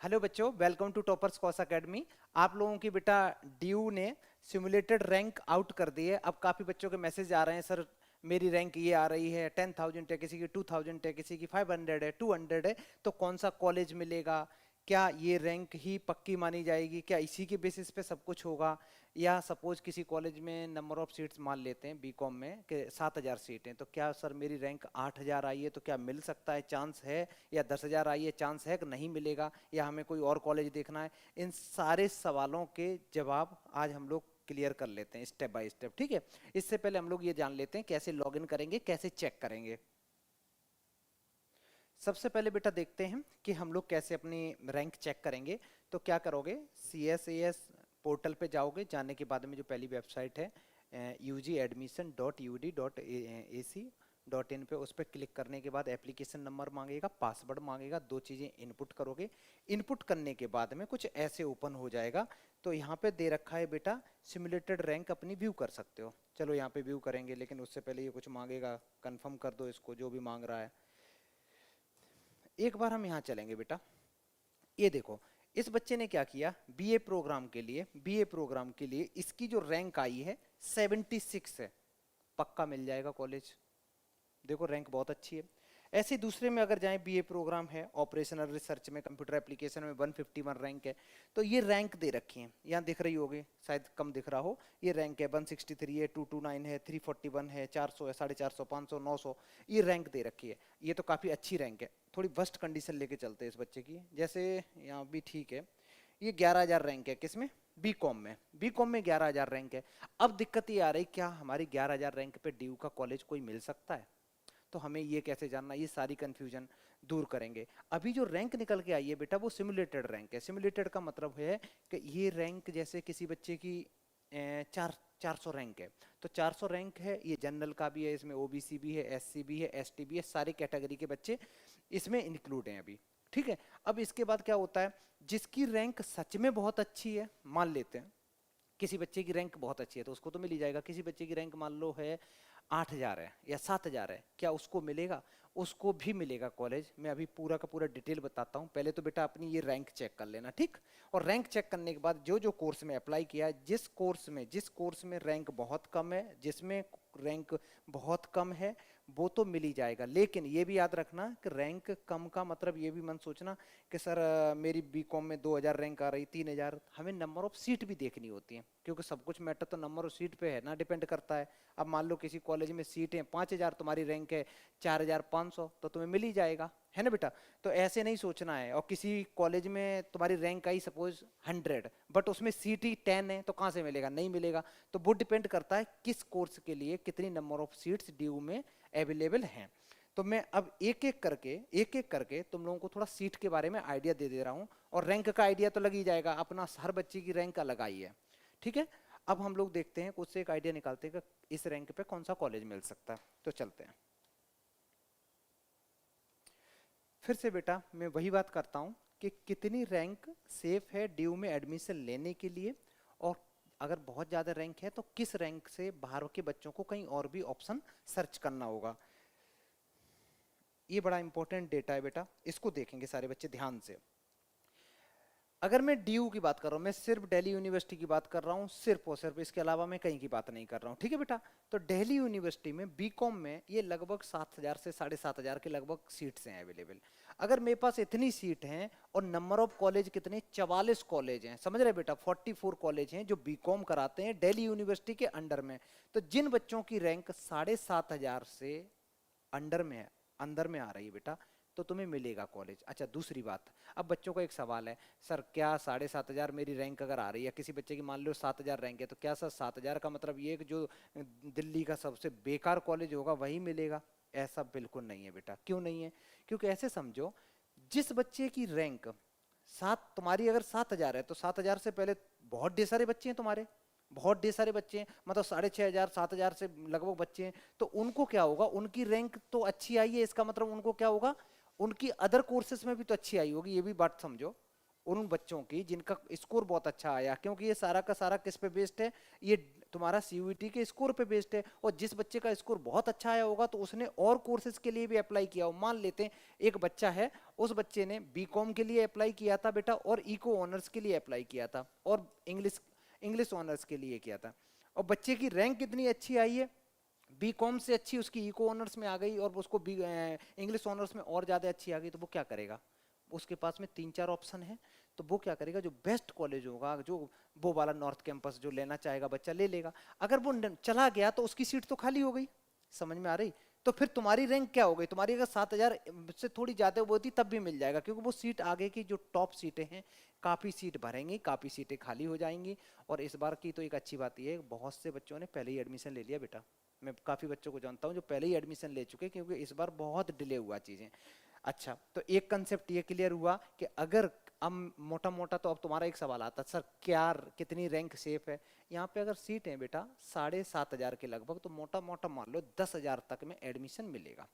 Hello बच्चों, welcome to Toppers कॉस academy. आप लोगों की बेटा ड्यू ने सिमुलेटेड रैंक आउट कर दी है। अब काफ़ी बच्चों के मैसेज आ रहे हैं, सर मेरी रैंक ये आ रही है 10,000 है, किसी की 2,000 है, किसी की 500 है, 200 है। तो कौन सा कॉलेज मिलेगा? क्या ये रैंक ही पक्की मानी जाएगी? क्या इसी के बेसिस पे सब कुछ होगा? या सपोज किसी कॉलेज में नंबर ऑफ सीट्स मान लेते हैं बीकॉम में कि 7,000 सीटें, तो क्या सर मेरी रैंक 8,000 आई है तो क्या मिल सकता है, चांस है? या 10,000 आई है, चांस है कि नहीं मिलेगा? या हमें कोई और कॉलेज देखना है? इन सारे सवालों के जवाब आज हम लोग क्लियर कर लेते हैं स्टेप बाय स्टेप, ठीक है। इससे पहले हम लोग ये जान लेते हैं कैसे लॉगिन करेंगे, कैसे चेक करेंगे। सबसे पहले बेटा देखते हैं कि हम लोग कैसे अपनी रैंक चेक करेंगे। तो क्या करोगे, CSAS पोर्टल पे जाओगे। जाने के बाद में जो पहली वेबसाइट है ugadmission.ud.ac.in पे, उस पर क्लिक करने के बाद एप्लीकेशन नंबर मांगेगा, पासवर्ड मांगेगा, दो चीज़ें इनपुट करोगे। इनपुट करने के बाद में कुछ ऐसे ओपन हो जाएगा। तो यहाँ पे दे रखा है बेटा सिमुलेटेड रैंक अपनी व्यू कर सकते हो। चलो यहाँ पे व्यू करेंगे, लेकिन उससे पहले ये कुछ मांगेगा, कंफर्म कर दो इसको जो भी मांग रहा है। एक बार हम यहाँ चलेंगे बेटा, ये देखो इस बच्चे ने क्या किया। बीए प्रोग्राम के लिए इसकी जो रैंक आई है 76 है। पक्का मिल जाएगा कॉलेज। देखो रैंक बहुत अच्छी है। ऐसे ही दूसरे में अगर जाएं, बीए प्रोग्राम है ऑपरेशनल रिसर्च में, कंप्यूटर एप्लीकेशन में 151 रैंक है। तो ये रैंक दे रखी है, यहाँ दिख रही होगी, शायद कम दिख रहा हो। ये रैंक है 163 है, 229 है, 341 है, 400 है, 450, 500, 900। ये रैंक दे रखी है। ये तो काफ़ी अच्छी रैंक है। थोड़ी वर्स्ट कंडीशन लेके चलते हैं इस बच्चे की। जैसे यहाँ भी ठीक है, ये 11,000 रैंक है, किसमें? बीकॉम में। बीकॉम में 11,000 रैंक है। अब दिक्कत ये आ रही, क्या हमारी 11,000 रैंक पे ड्यू का कॉलेज कोई मिल सकता है? तो हमें ये कैसे जानना, ये सारी कंफ्यूजन दूर करेंगे। अभी जो रैंक निकल के आई है बेटा, वो सिमुलेटेड रैंक है। सिमुलेटेड का मतलब है कि ये रैंक जैसे किसी बच्चे की 400 रैंक है, तो 400 रैंक है। ये जनरल का भी है, इसमें ओबीसी भी है, एससी भी है, एसटी भी है, सारे कैटेगरी के बच्चे इसमें इंक्लूड हैं अभी, ठीक है। अब इसके बाद क्या होता है, जिसकी रैंक सच में बहुत अच्छी है, मान लेते हैं किसी बच्चे की रैंक बहुत अच्छी है तो उसको तो मिल ही जाएगा। किसी बच्चे की रैंक मान लो है 8,000 है या 7,000 है, क्या उसको मिलेगा? उसको भी मिलेगा कॉलेज। मैं अभी पूरा का पूरा डिटेल बताता हूँ। पहले तो बेटा अपनी ये रैंक चेक कर लेना, ठीक। और रैंक चेक करने के बाद जो जो कोर्स में अप्लाई किया है, जिस कोर्स में रैंक बहुत कम है, जिसमें रैंक बहुत कम है, वो तो मिल ही जाएगा। लेकिन ये भी याद रखना कि रैंक कम का मतलब ये भी मत सोचना कि सर मेरी बीकॉम में 2,000 रैंक आ रही, 3,000। हमें नंबर ऑफ सीट भी देखनी होती है, क्योंकि सब कुछ मैटर तो नंबर ऑफ सीट पे है ना, डिपेंड करता है। अब मान लो किसी कॉलेज में सीटें 5,000, तुम्हारी रैंक है 4,500, तो तुम्हें मिल ही जाएगा, है ना बेटा। तो ऐसे नहीं सोचना है। और किसी कॉलेज में तुम्हारी रैंक आई सपोज 100, बट उसमें सीट ही 10 है, तो कहाँ से मिलेगा? नहीं मिलेगा। तो वो डिपेंड करता है किस कोर्स के लिए कितनी नंबर ऑफ सीट्स ड्यू में अवेलेबल हैं। तो मैं अब एक एक करके तुम लोगों को थोड़ा सीट के बारे में आइडिया दे दे रहा हूँ। और रैंक का आइडिया तो लग ही जाएगा, अपना हर बच्चे की रैंक अलग आई है, ठीक है। अब हम लोग देखते हैं, उससे एक आइडिया निकालते हैं कि इस रैंक पे कौन सा कॉलेज मिल सकता है। तो चलते हैं। फिर से बेटा मैं वही बात करता हूँ कि कितनी रैंक सेफ है ड्यू में एडमिशन लेने के लिए। और अगर बहुत ज़्यादा रैंक है तो किस रैंक से बाहर के बच्चों को कहीं और भी ऑप्शन सर्च करना होगा। ये बड़ा इंपॉर्टेंट डेटा है बेटा, इसको देखेंगे सारे बच्चे ध्यान से। अगर मैं डीयू की बात कर रहा हूँ, मैं सिर्फ दिल्ली यूनिवर्सिटी की बात कर रहा हूँ, सिर्फ और सिर्फ, इसके अलावा मैं कहीं की बात नहीं कर रहा हूँ, ठीक है बेटा। तो दिल्ली यूनिवर्सिटी में बीकॉम में ये लगभग 7,000 से 7,500 के लगभग सीट्स हैं अवेलेबल। अगर मेरे पास इतनी सीट हैं और नंबर ऑफ कॉलेज कितने, 44 कॉलेज हैं, समझ रहे बेटा, 44 कॉलेज हैं जो बीकॉम कराते हैं दिल्ली यूनिवर्सिटी के अंडर में। तो जिन बच्चों की रैंक 7,500 से अंडर में है, अंदर में आ रही है बेटा, तो तुम्हें मिलेगा कॉलेज। अच्छा दूसरी बात, अब बच्चों का एक सवाल है, सर क्या 7,500 मेरी रैंक अगर आ रही है, किसी बच्चे की मान लो 7,000 रैंक है, तो क्या सर 7,000 का मतलब ये कि जो दिल्ली का सबसे बेकार कॉलेज होगा वही मिलेगा? ऐसा बिल्कुल नहीं है बेटा। क्यों नहीं है? क्योंकि ऐसे समझो, जिस बच्चे की रैंक तुम्हारी अगर 7,000 है, तो 7,000 से पहले बहुत ढेर सारे बच्चे हैं तुम्हारे, बहुत ढेर सारे बच्चे हैं, मतलब 6,500 7,000 से लगभग बच्चे हैं। तो उनको क्या होगा, उनकी रैंक तो अच्छी आई है, इसका मतलब उनको क्या होगा, उनकी अदर कोर्सेज में भी तो अच्छी आई होगी, ये भी बात समझो। उन बच्चों की जिनका स्कोर बहुत अच्छा आया, क्योंकि ये सारा का सारा किस पे बेस्ड है, ये तुम्हारा सीयूईटी के स्कोर पे बेस्ड है। और जिस बच्चे का स्कोर बहुत अच्छा आया होगा तो उसने और कोर्सेज के लिए भी अप्लाई किया हो। मान लेते हैं एक बच्चा है, उस बच्चे ने बीकॉम के लिए अप्लाई किया था बेटा, और इको ऑनर्स के लिए अप्लाई किया था, और इंग्लिश इंग्लिश ऑनर्स के लिए किया था, और बच्चे की रैंक कितनी अच्छी आई है, बीकॉम से अच्छी उसकी इको ऑनर्स में आ गई, और उसको इंग्लिश ऑनर्स में और ज्यादा अच्छी आ गई, तो वो क्या करेगा, उसके पास में 3-4 ऑप्शन है, तो वो क्या करेगा, जो बेस्ट कॉलेज होगा, जो वो वाला नॉर्थ कैंपस जो लेना चाहेगा बच्चा ले लेगा। अगर वो चला गया तो उसकी सीट तो खाली हो गई, समझ में आ रही। तो फिर तुम्हारी रैंक क्या हो गई, तुम्हारी अगर 7,000 से थोड़ी ज्यादा होती तब भी मिल जाएगा, क्योंकि वो सीट आगे की जो टॉप सीटें हैं, काफी सीट भरेंगी, काफी सीटें खाली हो जाएंगी। और इस बार की तो एक अच्छी बात यह है, बहुत से बच्चों ने पहले ही एडमिशन ले लिया बेटा। मैं काफी बच्चों को जानता हूँ जो पहले ही एडमिशन ले चुके, क्योंकि इस बार बहुत डिले हुआ चीजें। अच्छा, तो एक कंसेप्ट ये क्लियर हुआ कि अगर अब मोटा मोटा, तो अब तुम्हारा एक सवाल आता है, सर क्या कितनी रैंक सेफ है। यहाँ पे अगर सीट है बेटा 7,500 के लगभग, तो मोटा मोटा मान लो 10,000 तक में एडमिशन मिलेगा,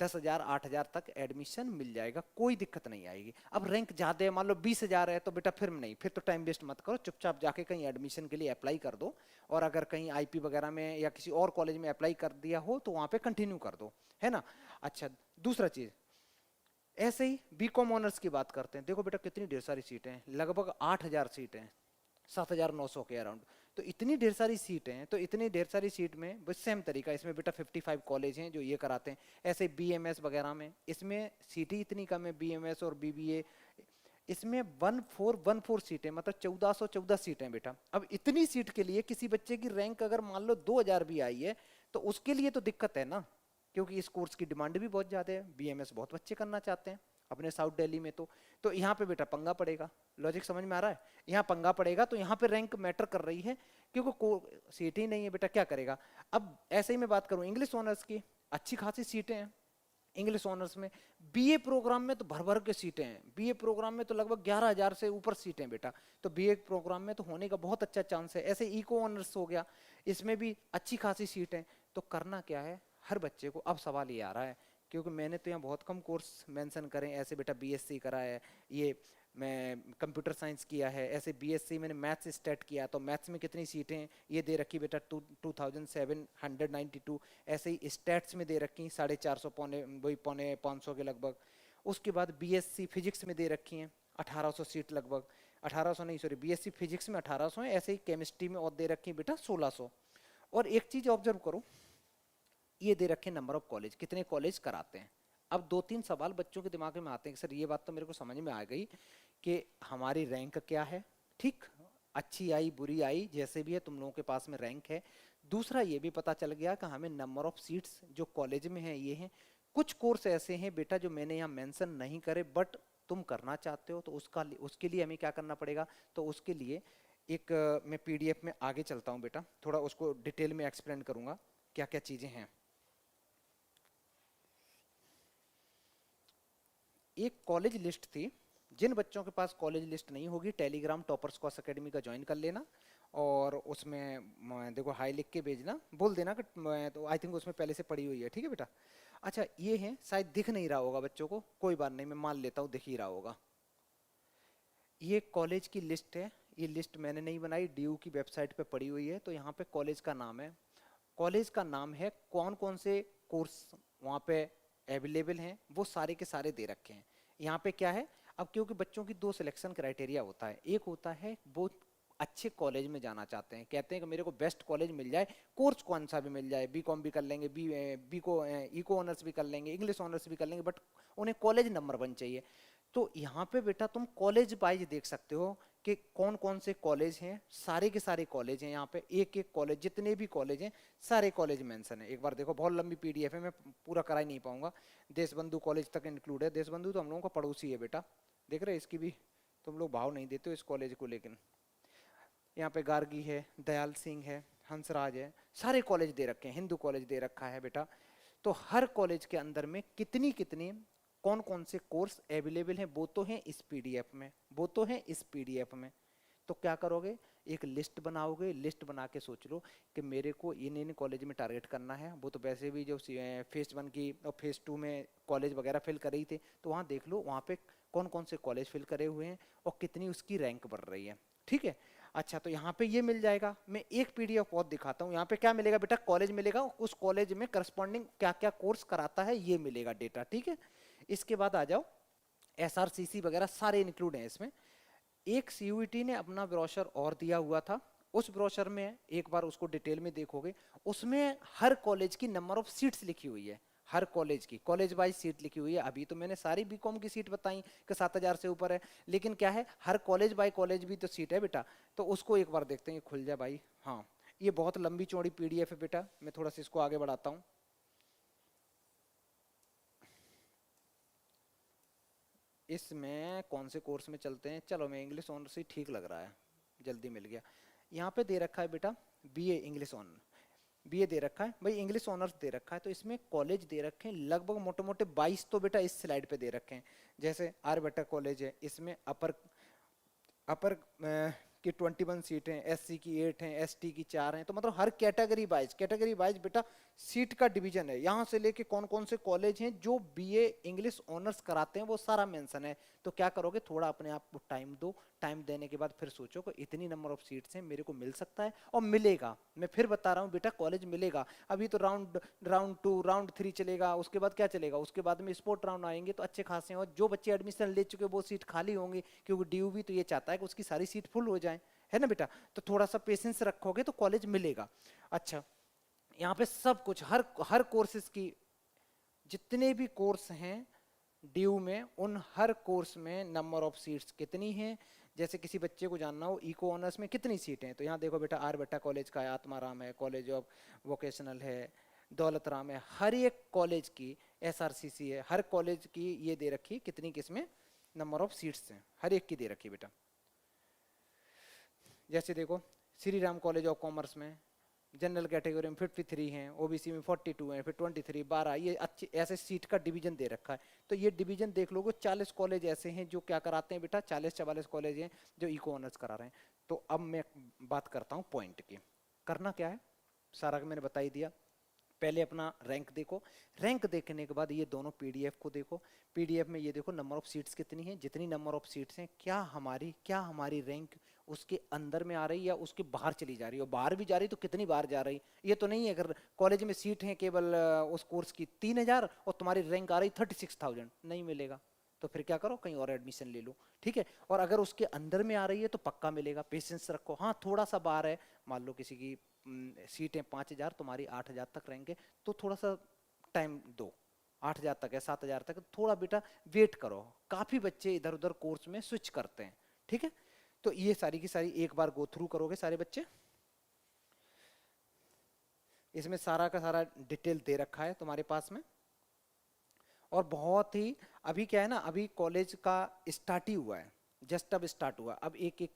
10,000 8,000 तक एडमिशन मिल जाएगा, कोई दिक्कत नहीं आएगी। अब रैंक ज्यादा है, मान लो 20,000 है, तो बेटा फिर नहीं, फिर तो टाइम वेस्ट मत करो, चुपचाप जाके कहीं एडमिशन के लिए अप्लाई कर दो, और अगर कहीं आईपी वगैरह में या किसी और कॉलेज में अप्लाई कर दिया हो तो वहां पे कंटिन्यू कर दो, है ना। अच्छा, दूसरा चीज, ऐसे ही बीकॉम ऑनर्स की बात करते हैं। देखो बेटा कितनी ढेर सारी सीटें हैं, लगभग 8,000 सीटें हैं, 7,900 के अराउंड। तो इतनी ढेर सारी सीटें हैं, तो इतनी ढेर सारी सीट में बस सेम तरीका, इसमें बेटा 55 कॉलेज हैं जो ये कराते हैं। ऐसे बीएमएस वगैरह में, इसमें सीटें इतनी कम है, बीएमएस और बीबीए, इसमें 1414 सीटें, मतलब 1414 सीटें बेटा। अब इतनी सीट के लिए किसी बच्चे की रैंक अगर मान लो 2,000 भी आई है, तो उसके लिए तो दिक्कत है ना, क्योंकि इस कोर्स की डिमांड भी बहुत ज्यादा है, बीएमएस बहुत बच्चे करना चाहते हैं अपने साउथ दिल्ली में। तो यहाँ पे बेटा पंगा पड़ेगा, लॉजिक समझ में आ रहा है, यहाँ पंगा पड़ेगा, तो यहाँ पे रैंक मैटर कर रही है, क्योंकि सीट ही नहीं है बेटा, क्या करेगा। अब ऐसे ही मैं बात करूँ इंग्लिश ऑनर्स की, अच्छी खासी सीटें हैं इंग्लिश ऑनर्स में। बीए प्रोग्राम में तो भर भर के सीटें हैं, बीए प्रोग्राम में तो लगभग 11,000 से ऊपर सीटें बेटा, तो बीए प्रोग्राम में तो होने का बहुत अच्छा चांस है। ऐसे इको ऑनर्स हो गया, इसमें भी अच्छी खासी सीटें। तो करना क्या है हर बच्चे को, अब सवाल ये आ रहा है, क्योंकि मैंने तो यहाँ बहुत कम कोर्स मेंशन करे, ऐसे बेटा बीएससी करा है, ये मैं कंप्यूटर साइंस किया है, ऐसे बीएससी मैंने मैथ्स स्टार्ट किया, तो मैथ्स में कितनी सीटें हैं ये दे रखी बेटा 2,792, ऐसे ही स्टैट्स में दे रखी 450, पौने 500 के लगभग। उसके बाद बीएससी फिजिक्स में दे रखी हैं 1,800 सीट लगभग, 1,800 नहीं सॉरी, बीएससी फिजिक्स में 1,800 है, ऐसे ही केमिस्ट्री में और दे रखी है बेटा 1,600। और एक चीज ऑब्जर्व करो, ये दे रखे नंबर ऑफ कॉलेज, कितने कॉलेज कराते हैं। अब 2-3 सवाल बच्चों के दिमाग में आते हैं कि सर ये बात तो मेरे को समझ में आ गई कि हमारी रैंक क्या है, ठीक, अच्छी आई बुरी आई जैसे भी है तुम लोगों के पास में रैंक है। दूसरा ये भी पता चल गया कि हमें नंबर ऑफ सीट्स जो कॉलेज में है ये हैं। कुछ कोर्स ऐसे हैं बेटा जो मैंने यहाँ मेंशन नहीं करे, बट तुम करना चाहते हो तो उसके लिए हमें क्या करना पड़ेगा, तो उसके लिए एक मैं पीडीएफ में आगे चलता हूँ बेटा, थोड़ा उसको डिटेल में एक्सप्लेन करूंगा क्या क्या चीजें हैं। एक कॉलेज लिस्ट थी, जिन बच्चों के पास कॉलेज लिस्ट नहीं होगी टेलीग्राम टॉपर्स कोर्स एकेडमी का ज्वाइन कर लेना, और उसमें देखो हाई लिख के भेजना, बोल देना कि मैं तो आई थिंक उसमें पहले से पड़ी हुई है, ठीक है बेटा। अच्छा ये है, शायद दिख नहीं रहा होगा बच्चों को, कोई बात नहीं मैं मान लेता हूँ दिख ही रहा होगा। ये कॉलेज की लिस्ट है, ये लिस्ट मैंने नहीं बनाई, डीयू की वेबसाइट पे पड़ी हुई है। तो यहाँ पे कॉलेज का नाम है, कॉलेज का नाम है, कौन कौन से कोर्स वहाँ पे अवेलेबल हैं वो सारे के सारे दे रखे हैं। यहाँ पे क्या है, अब क्योंकि बच्चों की 2 सिलेक्शन क्राइटेरिया होता है, एक होता है वो अच्छे कॉलेज में जाना चाहते हैं, कहते हैं कि मेरे को बेस्ट कॉलेज मिल जाए, कोर्स कौन सा भी मिल जाए, बीकॉम भी कर लेंगे, बी को इको ऑनर्स भी कर लेंगे, इंग्लिश ऑनर्स भी कर लेंगे, बट उन्हें कॉलेज नंबर 1 चाहिए। तो यहाँ पे बेटा तुम कॉलेज वाइज देख सकते हो कि कौन कौन से कॉलेज हैं, सारे के सारे कॉलेज हैं यहाँ पे, एक एक कॉलेज, जितने भी कॉलेज हैं सारे कॉलेज मेंशन है। एक बार देखो, बहुत लंबी पीडीएफ है, मैं पूरा करा ही नहीं पाऊंगा। देशबंधु कॉलेज तक इंक्लूड है, देशबंधु तो हम लोगों का पड़ोसी है बेटा, देख रहे इसकी भी तुम लोग भाव नहीं देते हो इस कॉलेज को, लेकिन यहाँ पे गार्गी है, दयाल सिंह है, हंसराज है, सारे कॉलेज दे रखे हैं, हिंदू कॉलेज दे रखा है बेटा। तो हर कॉलेज के अंदर में कितनी कितनी कौन कौन से कोर्स अवेलेबल हैं वो तो हैं इस पीडीएफ में, वो तो हैं इस पीडीएफ में। तो क्या करोगे, एक लिस्ट बनाओगे, लिस्ट बना के सोच लो कि मेरे को इन कॉलेज में टारगेट करना है। वो तो वैसे भी जो फेज 1 की और फेज 2 में कॉलेज वगैरह फिल कर रही थे, तो वहाँ देख लो वहाँ पे कौन कौन से कॉलेज फिल करे हुए हैं और कितनी उसकी रैंक बढ़ रही है, ठीक है। अच्छा, तो यहाँ पे ये मिल जाएगा। मैं एक पीडीएफ और दिखाता हूँ। यहाँ पे क्या मिलेगा बेटा, कॉलेज मिलेगा, उस कॉलेज में करस्पॉन्डिंग क्या क्या कोर्स कराता है ये मिलेगा डेटा, ठीक है। इसके बाद आ जाओ, एसआरसीसी वगैरह सारे इंक्लूड हैं इसमें। एक सीयूईटी ने अपना ब्रोशर और दिया हुआ था, उस ब्रोशर में एक बार उसको डिटेल में देखोगे, उसमें हर कॉलेज की नंबर ऑफ सीट्स लिखी हुई है, हर कॉलेज की कॉलेज वाइज सीट लिखी हुई है। अभी तो मैंने सारी बीकॉम की सीट बताई कि 7,000 से ऊपर है, लेकिन क्या है, हर कॉलेज बाय कॉलेज भी तो सीट है बेटा। तो उसको एक बार देखते हैं, ये खुल जाए भाई। हाँ, ये बहुत लंबी चौड़ी पीडीएफ है बेटा, मैं थोड़ा सा इसको आगे बढ़ाता हूँ। इसमें कौन से कोर्स में चलते हैं, चलो मैं इंग्लिश ऑनर से ठीक लग रहा है, जल्दी मिल गया। यहाँ पे दे रखा है बेटा बीए इंग्लिश ऑनर, बीए दे रखा है भाई, इंग्लिश ऑनर्स दे रखा है। तो इसमें कॉलेज दे रखे हैं लगभग मोटे मोटे 22 तो बेटा इस स्लाइड पे दे रखे हैं। जैसे आर्यभट्टा कॉलेज है, इसमें अपर अपर की 21 सीटें, एससी की 8 हैं, एसटी की 4 हैं। तो मतलब हर कैटेगरी वाइज बेटा सीट का डिवीजन है। यहाँ से लेके कौन कौन से कॉलेज हैं जो बीए इंग्लिश ऑनर्स कराते हैं वो सारा मेंशन है। तो क्या करोगे, थोड़ा अपने आप को टाइम दो, टाइम देने के बाद फिर सोचो कि इतनी नंबर ऑफ सीट्स हैं, मेरे को मिल सकता है और मिलेगा। मैं फिर बता रहा हूँ बेटा, कॉलेज मिलेगा। अभी तो राउंड 2 राउंड 3 चलेगा, उसके बाद क्या चलेगा, उसके बाद में स्पोर्ट राउंड आएंगे तो अच्छे खासे। और जो बच्चे एडमिशन ले चुके वो सीट खाली होंगी, क्योंकि डीयू भी तो ये चाहता है कि उसकी सारी सीट फुल हो जाए, है ना बेटा। तो थोड़ा सा पेशेंस रखोगे तो कॉलेज मिलेगा। अच्छा, यहाँ पे सब कुछ हर हर कोर्सेज की जितने भी कोर्स हैं ड्यू में, उन हर कोर्स में नंबर ऑफ सीट्स कितनी हैं। जैसे किसी बच्चे को जानना हो इको ऑनर्स में कितनी सीटें हैं, तो यहाँ देखो बेटा, आर्यभट्टा कॉलेज का है, आत्माराम है, कॉलेज ऑफ वोकेशनल है, दौलत राम है, हर एक कॉलेज की, एसआरसीसी है, हर कॉलेज की ये दे रखी कितनी किसमें नंबर ऑफ सीट्स हैं, हर एक की दे रखी बेटा। जैसे देखो, Shri Ram college of commerce में जनरल कैटेगरी में 53 हैं, ओबीसी में 42 हैं, फिर 23 12, ये अच्छे ऐसे सीट का डिवीजन दे रखा है। तो ये डिवीजन देख लोगे, 40 कॉलेज ऐसे हैं जो क्या कराते हैं बेटा, 40-44 कॉलेज हैं जो इको ऑनर्स करा रहे हैं। तो अब मैं बात करता हूँ पॉइंट की, करना क्या है सारा मैंने बता ही दिया। पहले अपना रैंक देखो, रैंक देखने के बाद ये दोनों पीडीएफ को देखो। पीडीएफ में ये देखो नंबर ऑफ सीट्स कितनी है, जितनी नंबर ऑफ सीट्स हैं क्या हमारी रैंक उसके अंदर में आ रही है या उसके बाहर चली जा रही है, और बाहर भी जा रही तो कितनी बार जा रही। ये तो नहीं है अगर कॉलेज में सीट है केवल उस कोर्स की 3,000 और तुम्हारी रैंक आ रही 36,000, नहीं मिलेगा। तो फिर क्या करो, कहीं और एडमिशन ले लो, ठीक है। और अगर उसके अंदर में आ रही है तो पक्का मिलेगा, पेशेंस रखो। हाँ, थोड़ा सा बाहर है, मान लो किसी की सीटें 5,000, तुम्हारी 8,000 तक रहेंगे, तो थोड़ा सा टाइम दो। 8,000 तक है, 7,000 तक, थोड़ा बेटा वेट करो। काफी बच्चे इधर उधर कोर्स में स्विच करते हैं, ठीक है। तो ये सारी की सारी एक बार गो थ्रू करोगे सारे बच्चे, इसमें सारा का सारा डिटेल दे रखा है तुम्हारे पास में। और बहुत ही, अभी क्या है ना, अभी कॉलेज का स्टार्ट ही हुआ है, जस्ट अब स्टार्ट हुआ। अब एक एक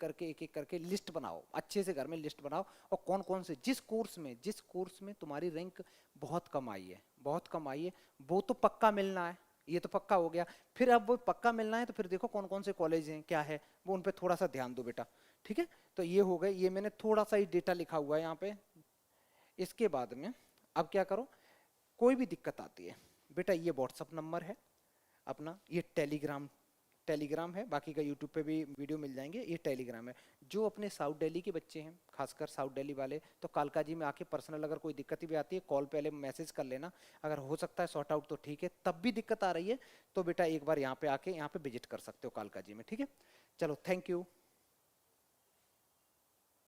करके लिस्ट बनाओ, अच्छे से घर में लिस्ट बनाओ, और कौन कौन से जिस कोर्स में तुम्हारी रैंक बहुत कम आई है, बहुत कम आई है, वो तो पक्का मिलना है, ये तो पक्का हो गया। फिर अब वो पक्का मिलना है तो फिर देखो कौन कौन से कॉलेज हैं, क्या है वो, उन पे थोड़ा सा ध्यान दो बेटा, ठीक है। तो ये हो गए, ये मैंने थोड़ा सा ही डेटा लिखा हुआ है यहाँ पे। इसके बाद में अब क्या करो, कोई भी दिक्कत आती है बेटा, ये व्हाट्सअप नंबर है अपना, ये टेलीग्राम है, बाकी का यूट्यूब पे भी वीडियो मिल जाएंगे, ये टेलीग्राम है। जो अपने साउथ दिल्ली के बच्चे हैं, खासकर साउथ दिल्ली वाले, तो कालका जी में आके पर्सनल अगर कोई दिक्कत भी आती है, कॉल पहले मैसेज कर लेना, अगर हो सकता है सॉर्ट आउट तो ठीक है, तब भी दिक्कत आ रही है तो बेटा एक बार यहाँ पे आके यहाँ पे विजिट कर सकते हो कालका जी में, ठीक है। चलो, थैंक यू।